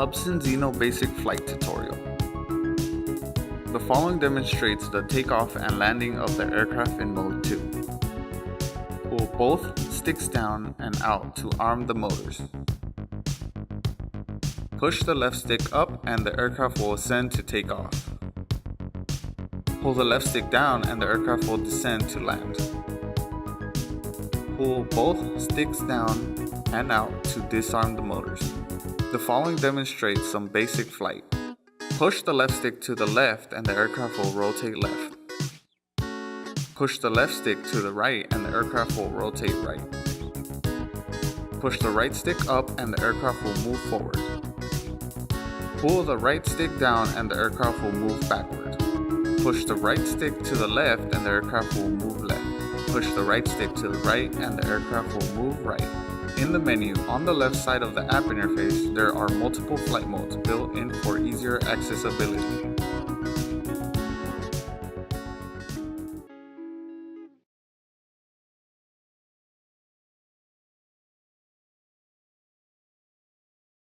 Hubsan Zino basic flight tutorial. The following demonstrates the takeoff and landing of the aircraft in mode 2. Pull both sticks down and out to arm the motors. Push the left stick up and the aircraft will ascend to take off. Pull the left stick down and the aircraft will descend to land. Pull both sticks down and out to disarm the motors. The following demonstrates some basic flight. Push the left stick to the left and the aircraft will rotate left. Push the left stick to the right and the aircraft will rotate right. Push the right stick up and the aircraft will move forward. Pull the right stick down and the aircraft will move backward. Push the right stick to the left and the aircraft will move left. Push the right stick to the right and the aircraft will move right. In the menu, on the left side of the app interface, there are multiple flight modes built in for easier accessibility.